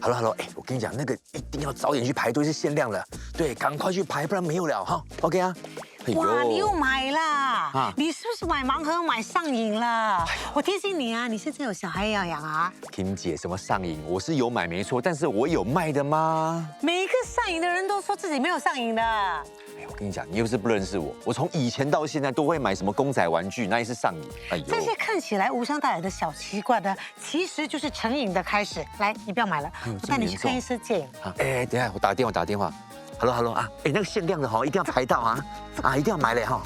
好了好了，哎，我跟你讲，那个一定要早点去排队，是限量的。对，赶快去排，不然没有了哈。OK 啊。哇，你又买了你是不是买盲盒买上瘾了？我提醒你啊，你现在有小孩要养啊。Kim 姐，什么上瘾？我是有买没错，但是我有卖的吗？每一个上瘾的人都说自己没有上瘾的。哎，我跟你讲，你又不是不认识我，我从以前到现在都会买什么公仔玩具，那也是上瘾。哎呦，这些看起来无伤大雅的小习惯呢，其实就是成瘾的开始。来，你不要买了，我带你去看医生戒瘾。哎，等一下，我打电话。Hello 啊，哎，那个限量的哈，一定要排到啊，一定要买嘞哈。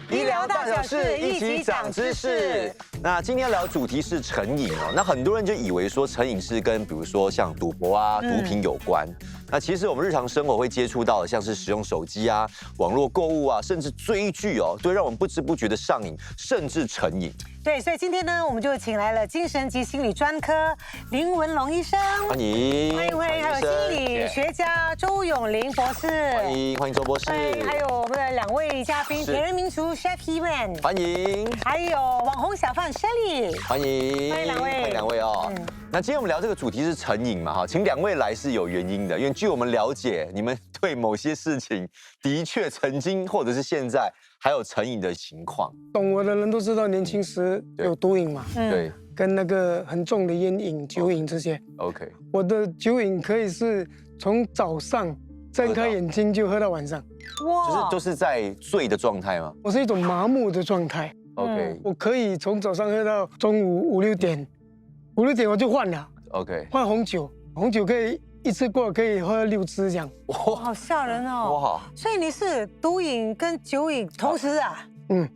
医疗大小事，一起长知识。那今天要聊的主题是成瘾哦。那很多人就以为说成瘾是跟比如说像赌博啊、毒品有关。那其实我们日常生活会接触到的，像是使用手机啊、网络购物啊，甚至追剧哦，都会让我们不知不觉的上瘾，甚至成瘾。对，所以今天呢，我们就请来了精神及心理专科林文龙医生，欢迎，还有心理学家周永林博士，欢迎周博士，还有我们的2位嘉宾，铁人名厨 Chef Ivan， 欢迎，还有网红小贩 Shelly， 欢迎，欢迎两位哦。那今天我们聊这个主题是成瘾嘛，哈，请2位来是有原因的，因为据我们了解，你们对某些事情的确曾经或者是现在还有成瘾的情况。懂我的人都知道，年轻时有毒瘾嘛，对，跟那个很重的烟瘾、酒瘾这些。OK， 我的酒瘾可以是从早上睁开眼睛就喝到晚上，哇，都是在醉的状态吗？我是一种麻木的状态。OK， 我可以从早上喝到中午5、6点，5、6点我就换了。OK， 换红酒，红酒可以一次过可以喝6支这样。哇，好吓人哦！哇，所以你是毒瘾跟酒瘾同时啊？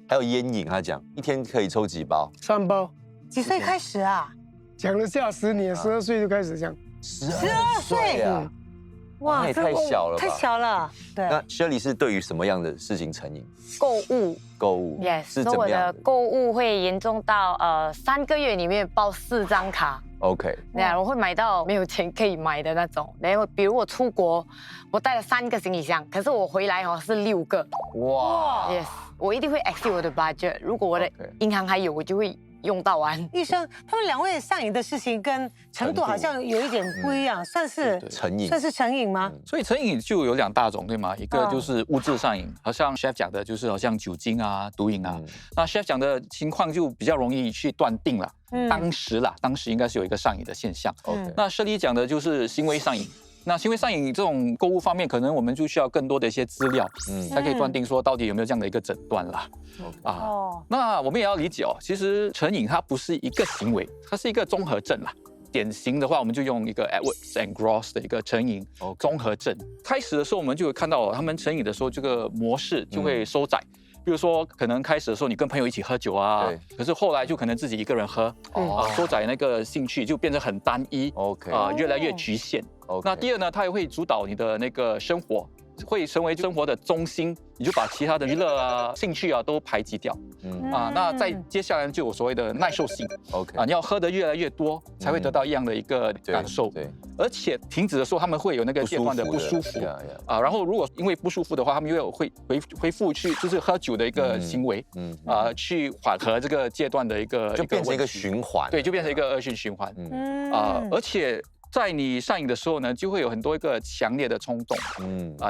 还有烟瘾，他讲一天可以抽几包？3包。几岁开始啊？讲了吓死你，12岁就开始这样。12岁啊！哇，那也太小了吧，太小了。对。那 Shelly 是对于什么样的事情成瘾？购物 ，yes， 是怎么样的？我的购物会严重到3个月里面报4张卡。OK， 对啊，我会买到没有钱可以买的那种。然后比如我出国，我带了3个行李箱，可是我回来是6个。哇 ，yes， 我一定会 exceed 我的 budget。如果我的银行还有，我就会用到完。医生，他们2位上瘾的事情跟程度好像有一点不一样，算是成瘾，算是成瘾吗？所以成瘾就有2大种，对吗？一个就是物质上瘾，好像 Chef 讲的，就是好像酒精啊、毒瘾啊。那 Chef 讲的情况就比较容易去断定了。当时应该是有一个上瘾的现象。那Shelly讲的就是行为上瘾。那行为上瘾这种购物方面，可能我们就需要更多的一些资料，才可以断定说到底有没有这样的一个诊断啦。那我们也要理解哦，其实成瘾它不是一个行为，它是一个综合症啦。典型的话，我们就用一个 Edwards and Gross 的一个成瘾综合症。开始的时候，我们就会看到他们成瘾的时候，这个模式就会收窄。比如说，可能开始的时候你跟朋友一起喝酒啊，可是后来就可能自己一个人喝，收窄那个兴趣就变成很单一，越来越局限。那第二呢，它也会主导你的那个生活，会成为生活的中心，你就把其他的娱乐啊、兴趣啊都排挤掉。那再接下来就有所谓的耐受性。你要喝的越来越多，才会得到一样的一个感受。而且停止的时候，他们会有那个阶段的不舒服然后如果因为不舒服的话，他们又会恢复去就是喝酒的一个行为，去缓和这个阶段的一个就变成一个循环。对，就变成一个恶性循环。而且在你上瘾的时候呢，就会有很多一个强烈的冲动，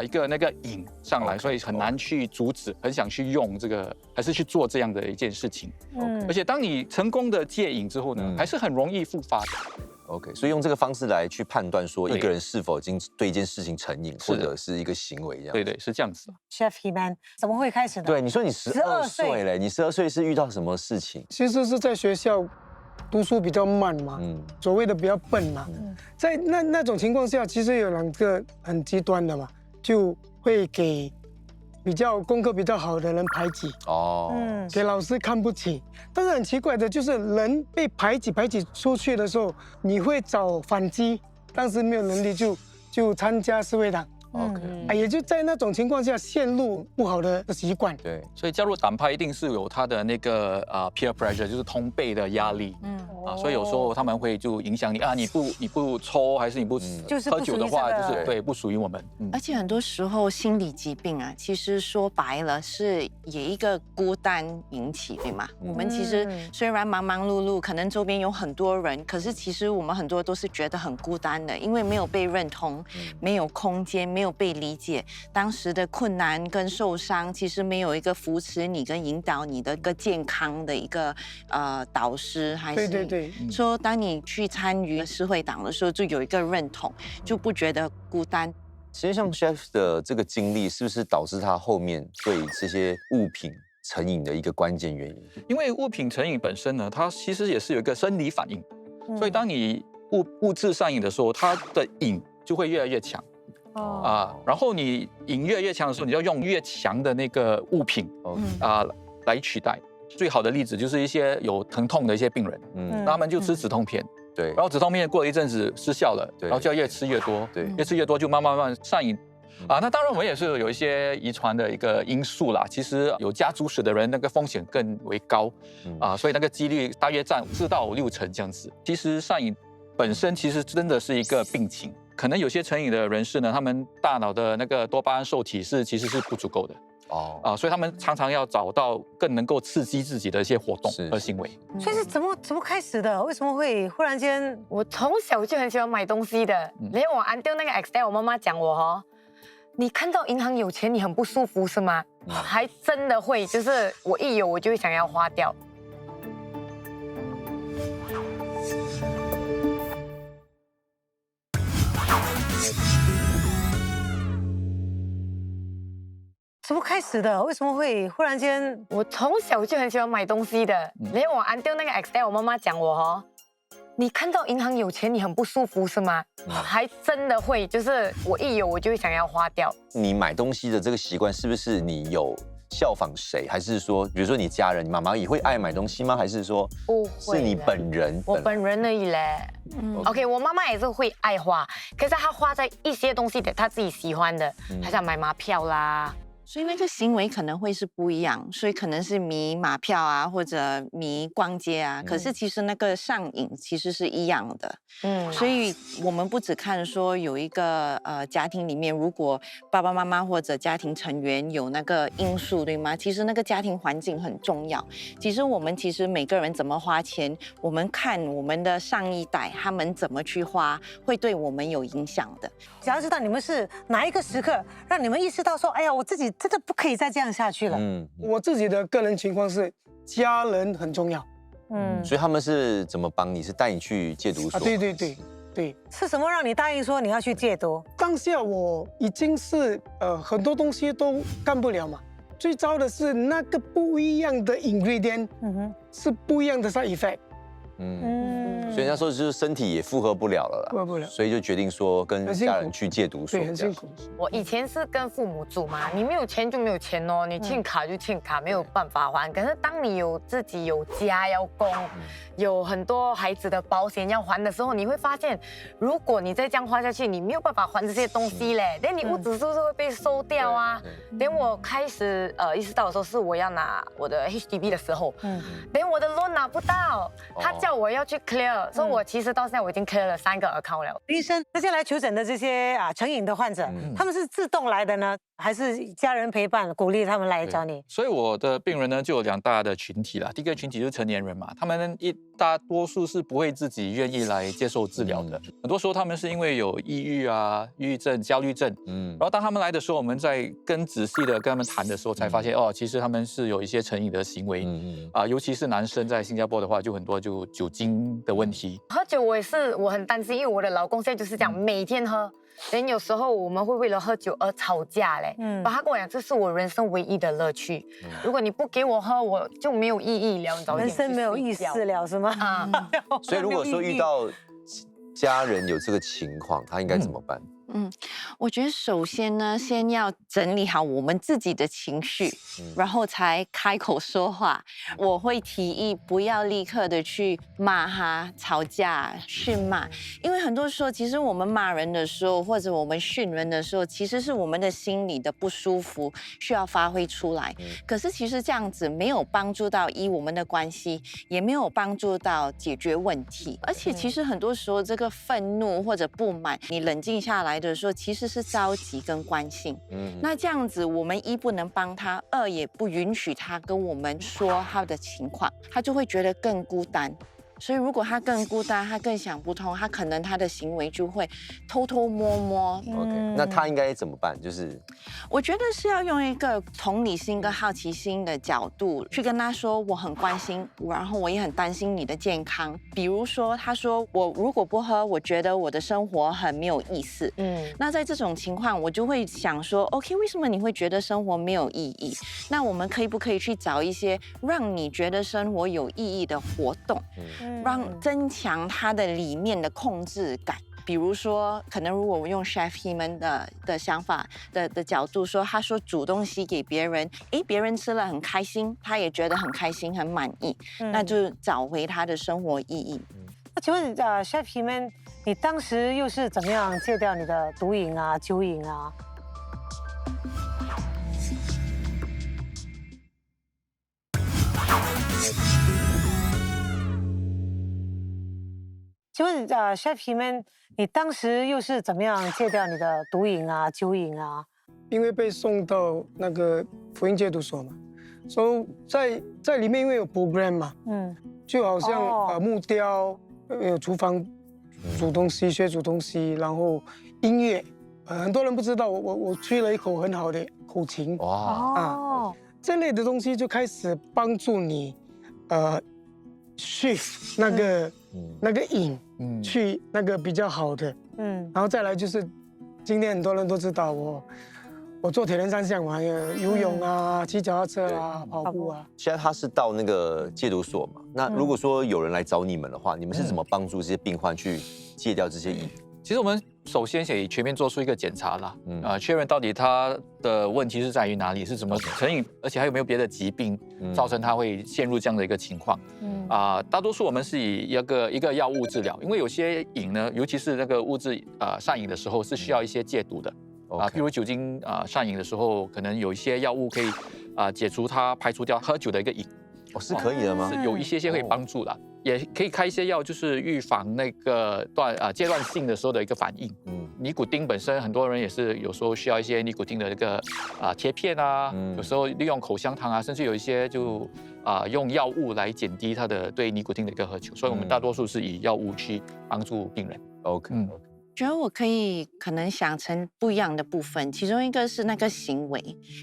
一个那个瘾上来，所以很难去阻止，很想去用这个，还是去做这样的一件事情。而且当你成功的戒瘾之后呢，还是很容易复发的。OK， 所以用这个方式来去判断说一个人是否已经对一件事情成瘾，或者是一个行为这样。对，是这样子。Chef Ivan 怎么会开始的？对，你说你12岁嘞，你12岁是遇到什么事情？其实是在学校读书比较慢嘛，所谓的比较笨嘛。在那种情况下，其实有2个很极端的嘛，就会给功课比较好的人排挤，给老师看不起。但是很奇怪的就是，人被排挤出去的时候，你会找反击，当时没有能力就参加示威党， OK，也就在那种情况下陷入不好的习惯。对，所以加入党派一定是有他的那个peer pressure， 就是同辈的压力。所以有时候他们会就影响你啊，你不抽还是你不喝酒的话，就是对不属于我们。而且很多时候心理疾病啊，其实说白了是也一个孤单引起，对吗？我们其实虽然忙忙碌碌，可能周边有很多人，可是其实我们很多都是觉得很孤单的，因为没有被认同，没有空间，没有被理解，当时的困难跟受伤，其实没有一个扶持你跟引导你的一个健康的一个导师，还是对。说当你去参与社会党的时候，就有一个认同，就不觉得孤单。其实像 Chef 的这个经历，是不是导致他后面对这些物品成瘾的一个关键原因？因为物品成瘾本身呢，它其实也是有一个生理反应，所以当你物质上瘾的时候，它的瘾就会越来越强。然后你瘾越来越强的时候，你要用越强的那个物品来取代。最好的例子就是一些有疼痛的一些病人，那他们就吃止痛片，对，然后止痛片过了一阵子失效了，然后就要越吃越多，对，越吃越多就慢慢上瘾。那当然我们也是有一些遗传的一个因素啦。其实有家族史的人，那个风险更为高，所以那个几率大约占4到6成这样子。其实上瘾本身其实真的是一个病情，可能有些成瘾的人士呢，他们大脑的那个多巴胺受体其实是不足够的。所以他们常常要找到更能够刺激自己的一些活动和行为。所以是怎么开始的？为什么会忽然间？我从小就很喜欢买东西的，连我until那个 Excel， 我妈妈讲我你看到银行有钱，你很不舒服是吗？还真的会，就是我一有我就会想要花掉。怎么开始的？为什么会忽然间？我从小就很喜欢买东西的，连我until那个 Excel， 我妈妈讲我你看到银行有钱，你很不舒服是吗？还真的会，就是我一有我就会想要花掉。你买东西的这个习惯是不是你有效仿谁？还是说，比如说你家人，你妈妈也会爱买东西吗？还是说不会？是你本人？我本人而已嘞。OK， 我妈妈也是会爱花，可是她花在一些东西的她自己喜欢的，她想买马票啦。所以那个行为可能会是不一样，所以可能是迷马票啊，或者迷逛街啊。可是其实那个上瘾其实是一样的。所以我们不只看说有一个家庭里面，如果爸爸妈妈或者家庭成员有那个因素，对吗？其实那个家庭环境很重要。其实每个人怎么花钱，我们看我们的上一代他们怎么去花，会对我们有影响的。想要知道你们是哪一个时刻让你们意识到说，哎呀，我自己真的不可以再这样下去了。我自己的个人情况是，家人很重要。所以他们是怎么帮你？是带你去戒毒所？对。是什么让你答应说你要去戒毒？当下我已经是很多东西都干不了嘛。最糟的是那个不一样的 ingredient，是不一样的 side effect。所以那时候就是身体也负荷不了了啦，负荷不了，所以就决定说跟家人去戒毒所，对，很辛苦。我以前是跟父母住嘛，你没有钱就没有钱哦，你欠卡就欠卡，没有办法还。可是当你自己有家要供，有很多孩子的保险要还的时候，你会发现，如果你再这样花下去，你没有办法还这些东西嘞，连你物质是不是会被收掉啊？连我开始意识到的时候，是我要拿我的 HDB 的时候，连我的 loan 拿不到，他叫我要去 clear，所以我其实到现在我已经 clear 了3个 account 了。医生，这些来求诊的这些成瘾的患者，他们是自动来的呢，还是家人陪伴鼓励他们来找你？所以我的病人呢就有2大的群体啦。第一个群体就是成年人嘛，他们大多数是不会自己愿意来接受治疗的。很多时候他们是因为有抑郁啊、抑郁症、焦虑症，然后当他们来的时候，我们在更仔细的跟他们谈的时候，才发现其实他们是有一些成瘾的行为，尤其是男生在新加坡的话，就很多就酒精的问题。喝酒我很担心，因为我的老公现在就是这样，每天喝。连有时候我们会为了喝酒而吵架嘞，他跟我讲，这是我人生唯一的乐趣。如果你不给我喝，我就没有意义了，你早点人生没有意思了，是吗？所以如果说遇到家人有这个情况，他应该怎么办？我觉得首先呢，先要整理好我们自己的情绪，然后才开口说话。我会提议不要立刻的去骂他、吵架、训骂，因为很多时候，其实我们骂人的时候，或者我们训人的时候，其实是我们的心里的不舒服需要发挥出来。可是其实这样子没有帮助到我们的关系，也没有帮助到解决问题。而且其实很多时候，这个愤怒或者不满，你冷静下来的时候，其实是着急跟关心。那这样子，我们一不能帮他，二也不允许他跟我们说他的情况，他就会觉得更孤单。所以如果他更孤单，他更想不通，他可能他的行为就会偷偷摸摸。OK， 那他应该怎么办？就是我觉得是要用一个同理心跟好奇心的角度去跟他说，我很关心，然后我也很担心你的健康。比如说，他说我如果不喝，我觉得我的生活很没有意思。那在这种情况，我就会想说 ，OK， 为什么你会觉得生活没有意义？那我们不可以去找一些让你觉得生活有意义的活动？增强他的里面的控制感。比如说，可能如果我用 Chef Heman 的想法的角度说，他说煮东西给别人，别人吃了很开心，他也觉得很开心、很满意，那就找回他的生活意义。那请问Chef Heman，你当时又是怎么样戒掉你的毒瘾啊、酒瘾啊？请问Chef Heman，你当时又是怎么样戒掉你的毒瘾啊、酒瘾啊？因为被送到那个福音戒毒所嘛，所以在里面因为有 program 嘛，就好像木雕，有厨房煮东西、学煮东西，然后音乐，很多人不知道我吹了一口很好的口琴，这类的东西就开始帮助你shift 那个瘾，去那个比较好的，然后再来就是今天很多人都知道我做铁人三项嘛，游泳啊、骑脚踏车啊、跑步啊。现在他是到那个戒毒所嘛？那如果说有人来找你们的话，你们是怎么帮助这些病患去戒掉这些瘾？其实我们首先得全面做出一个检查啦，确认到底他的问题是在于哪里，是怎么成瘾，而且还有没有别的疾病造成他会陷入这样的一个情况。大多数我们是以一个药物治疗，因为有些瘾呢，尤其是那个物质上瘾的时候，是需要一些戒毒的。譬如酒精上瘾的时候，可能有一些药物可以解除它排除掉喝酒的一个瘾。是可以的吗？是有一些可以帮助啦，也可以开一些药，就是预防那个阶段性的时候的一个反应。尼古丁本身很多人也是有时候需要一些尼古丁的一个贴片啊，有时候利用口香糖啊，甚至有一些就用药物来减低它的对尼古丁的一个渴求，所以我们大多数是以药物去帮助病人。OK。觉得我可能想成不一样的部分，其中一个是那个行为，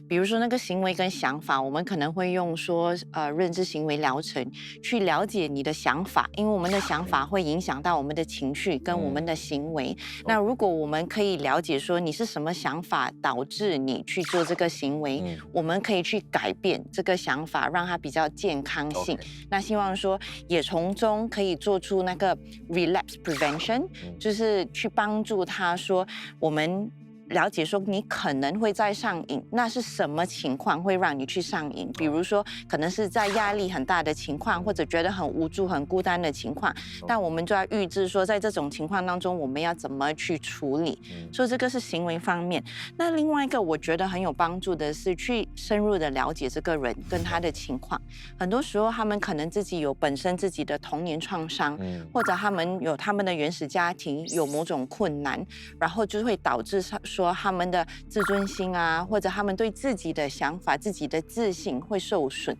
比如说那个行为跟想法，我们可能会用说认知行为疗程去了解你的想法，因为我们的想法会影响到我们的情绪跟我们的行为。那如果我们可以了解说你是什么想法导致你去做这个行为，我们可以去改变这个想法，让它比较健康性。那希望说也从中可以做出那个 relapse prevention，就是去帮助他说，我们了解说你可能会再上瘾，那是什么情况会让你去上瘾？比如说，可能是在压力很大的情况，或者觉得很无助、很孤单的情况，但我们就要预知说，在这种情况当中，我们要怎么去处理。所以这个是行为方面。那另外一个我觉得很有帮助的是去深入的了解这个人跟他的情况。很多时候他们可能自己有本身自己的童年创伤，或者他们有他们的原始家庭有某种困难，然后就会导致说他们的自尊心啊，或者他们对自己的想法、自己的自信会受损。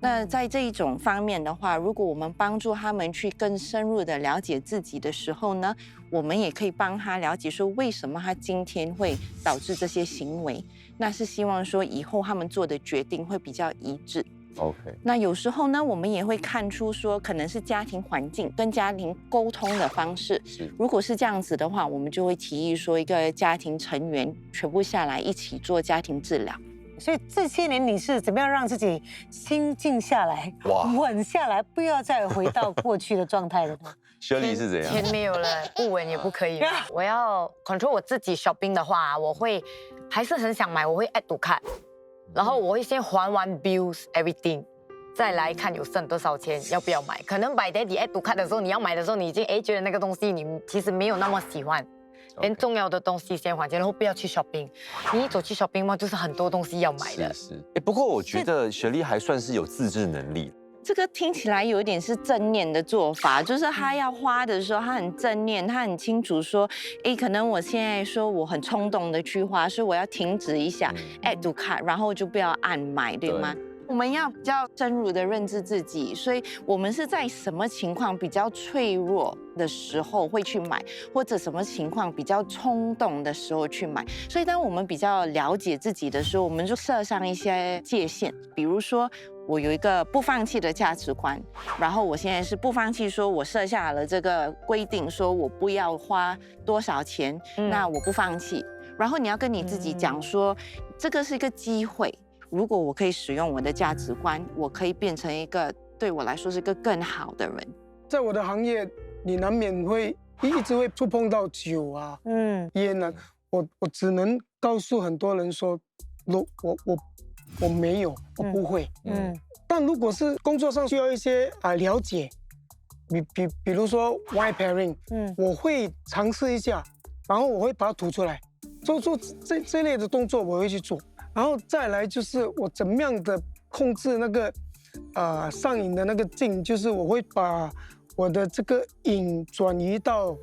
那在这一种方面的话，如果我们帮助他们去更深入的了解自己的时候呢，我们也可以帮他了解说为什么他今天会导致这些行为。那是希望说以后他们做的决定会比较一致。OK。那有时候呢，我们也会看出说，可能是家庭环境跟家庭沟通的方式。如果是这样子的话，我们就会提议说，一个家庭成员全部下来一起做家庭治疗。所以这些年你是怎么样让自己心静下来、稳下来，不要再回到过去的状态的呢？雪莉是怎样？钱没有了，不稳也不可以嘛。我要 control 我自己 shopping 的话，我会还是很想买，我会 add to cart， 然后我会先还完 bills everything。再来看有剩多少钱，要不要买？可能by day 你 add to cart 的时候，你要买的时候，你已经觉得那个东西你其实没有那么喜欢，连重要的东西先还钱，然后不要去 shopping。你一走去 shopping 嘛，就是很多东西要买的。是。不过我觉得雪莉还算是有自制能力。这个听起来有一点是正念的做法，就是他要花的时候，他很正念，他很清楚说，可能我现在说我很冲动的去花，所以我要停止一下，add to cart，然后就不要按买，对吗？我们要比较深入的认知自己，所以我们是在什么情况比较脆弱的时候会去买，或者什么情况比较冲动的时候去买。所以当我们比较了解自己的时候，我们就设上一些界限，比如说我有一个不放弃的价值观，然后我现在是不放弃，说我设下了这个规定，说我不要花多少钱，那我不放弃。然后你要跟你自己讲说，这个是一个机会。如果我可以使用我的价值观，我可以变成一个对我来说是一个更好的人。在我的行业，你难免会一直会触碰到酒啊、烟啊。我只能告诉很多人说，我没有，我不会。但如果是工作上需要一些了解，比如说 wine pairing，我会尝试一下，然后我会把它吐出来，做这类的动作我会去做。然后再来就是我怎么样的控制那个上瘾的那个劲，就是我会把我的这个瘾转移到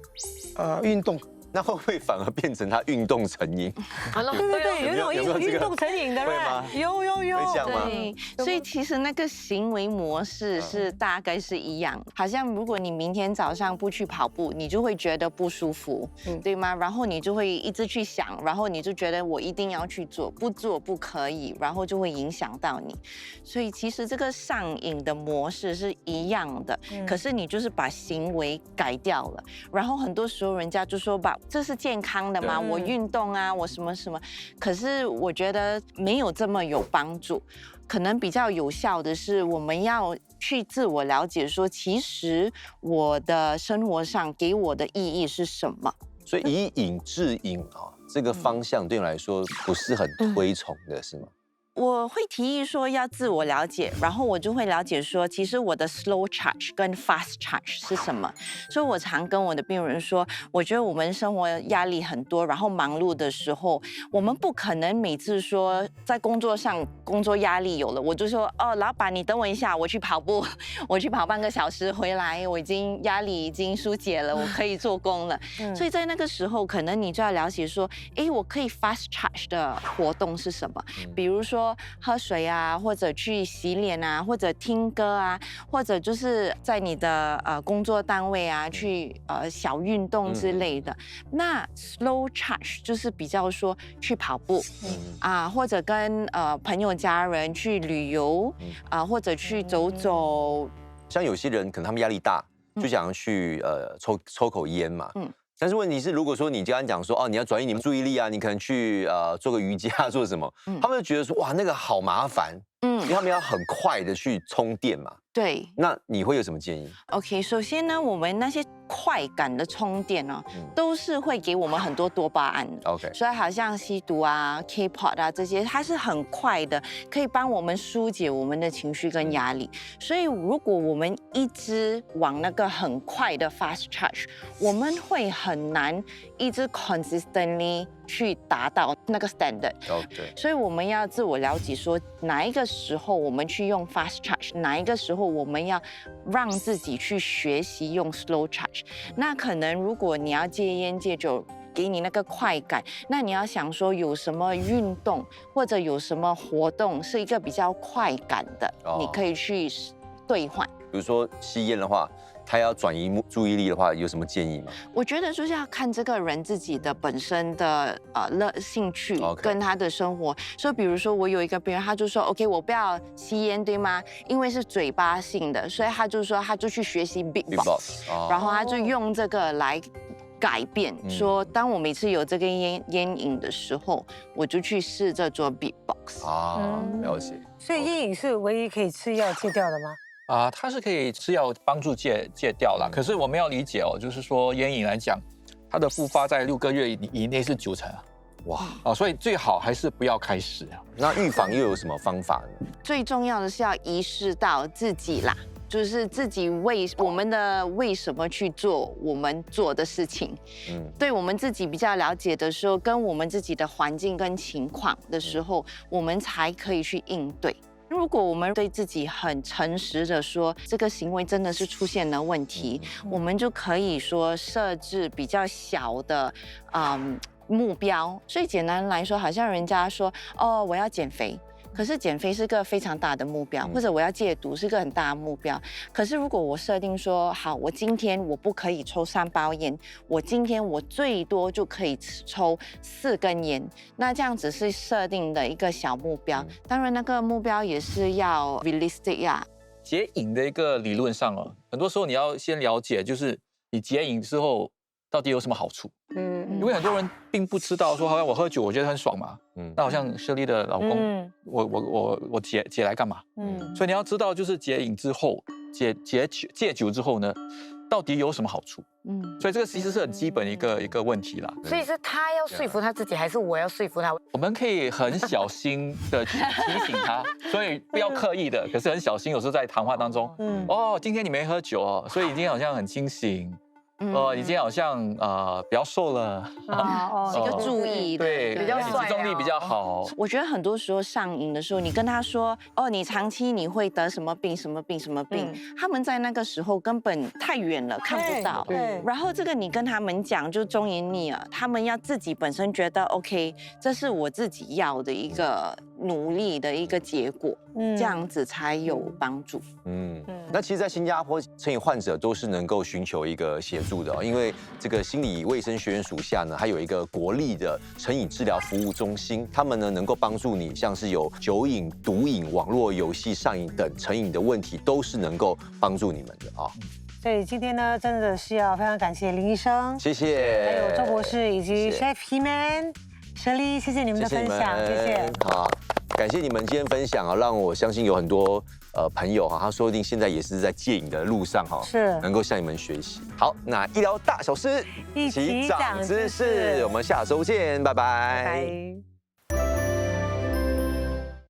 运动。那会不会反而变成他运动成瘾？对，有一种运动成瘾的，会吗？有。会这样吗？对，所以其实那个行为模式是大概是一样。好像如果你明天早上不去跑步，你就会觉得不舒服，对吗？然后你就会一直去想，然后你就觉得我一定要去做，不做不可以，然后就会影响到你。所以其实这个上瘾的模式是一样的，可是你就是把行为改掉了。然后很多时候人家就说吧，这是健康的嘛，我运动啊，我什么什么。可是我觉得没有这么有帮助，可能比较有效的是我们要去自我了解，说其实我的生活上给我的意义是什么。所以以瘾治瘾这个方向对你来说不是很推崇的，是吗？我会提议说要自我了解，然后我就会了解说，其实我的 slow charge 跟 fast charge 是什么。所以我常跟我的病人说，我觉得我们生活压力很多，然后忙碌的时候，我们不可能每次说在工作上工作压力有了，我就说老板你等我一下，我去跑步，我去跑半个小时回来，我压力已经疏解了，我可以做工了。所以在那个时候，可能你就要了解说，我可以 fast charge 的活动是什么，比如说喝水啊，或者去洗脸啊，或者听歌啊，或者就是在你的工作单位啊去小运动之类的。那 slow charge 就是比较说去跑步或者跟朋友家人去旅游或者去走走。像有些人可能他们压力大，就想要去抽口烟嘛。但是问题是，如果说你跟他讲说你要转移你们注意力啊，你可能去做个瑜伽做什么，他们就觉得说哇那个好麻烦，因为他们要很快的去充电嘛。对。那你会有什么建议 ？OK， 首先呢，我们那些快感的充电都是会给我们很多多巴胺的。OK， 所以好像吸毒啊、K-pop 啊这些，它是很快的，可以帮我们疏解我们的情绪跟压力。所以如果我们一直往那个很快的 fast charge， 我们会很难一直 consistently 去达到那个 standard。对。所以我们要自我了解，说哪一个时候我们去用 fast charge， 哪一个时候我们要让自己去学习用 slow charge。那可能如果你要戒烟戒酒，给你那个快感，那你要想说有什么运动或者有什么活动是一个比较快感的，你可以去兑换。比如说吸烟的话，他要转移注意力的话，有什么建议吗？我觉得就是要看这个人自己的本身的兴趣跟他的生活。所以比如说我有一个病人，他就说 OK， 我不要吸烟，对吗？因为是嘴巴性的，所以他就说他就去学习 beatbox，然后他就用这个来改变，说当我每次有这个烟瘾的时候，我就去试着做 beatbox。了解。所以烟瘾是唯一可以吃药戒掉的吗？它是可以吃药帮助戒掉啦。可是我们要理解哦，就是说烟瘾来讲，它的复发在6个月以内是90%啊。哇所以最好还是不要开始啊。那预防又有什么方法呢？最重要的是要意识到自己啦。就是自己为什么去做我们做的事情，对我们自己比较了解的时候，跟我们自己的环境跟情况的时候，我们才可以去应对。如果我们对自己很诚实的说，这个行为真的是出现了问题，我们就可以说设置比较小的目标。最简单来说，好像人家说哦，我要减肥。可是减肥是个非常大的目标，或者我要戒毒是个很大的目标。可是如果我设定说，好，我今天我不可以抽3包烟，我今天我最多就可以抽4根烟，那这样子是设定的一个小目标。当然，那个目标也是要 realistic 呀。戒瘾的一个理论上哦，很多时候你要先了解，就是你戒瘾之后到底有什么好处。因为很多人并不知道说，好像我喝酒我觉得很爽嘛，那好像Shirley的老公，我戒来干嘛？所以你要知道，就是戒瘾之后，戒酒之后呢，到底有什么好处？所以这个其实是很基本一个问题啦。所以是他要说服他自己，还是我要说服他？我们可以很小心的去提醒他，所以不要刻意的，可是很小心，有时候在谈话当中，今天你没喝酒哦，所以你今天好像很清醒。你今天好像比较瘦了，是一个注意，对，比较你集中力比较好。我觉得很多时候上瘾的时候，你跟他说，你长期你会得什么病，什么病，什么病，他们在那个时候根本太远了，看不到。然后这个你跟他们讲，就忠言逆耳，他们要自己本身觉得 OK， 这是我自己要的一个努力的一个结果，这样子才有帮助。那其实，在新加坡，成瘾患者都是能够寻求一个协助的，因为这个心理卫生学院属下呢，还有一个国立的成瘾治疗服务中心，他们呢能够帮助你，像是有酒瘾、毒瘾、网络游戏上瘾等成瘾的问题，都是能够帮助你们的啊。所以今天呢，真的是要非常感谢林医生，谢谢，还有周博士以及 Chef Heman、Shirley，谢谢你们的分享，谢谢。好，感谢你们今天分享啊，让我相信有很多朋友哈，他说不定现在也是在戒瘾的路上哈，是能够向你们学习。好，那医疗大小事一起长知识，我们下周见，拜拜。拜拜。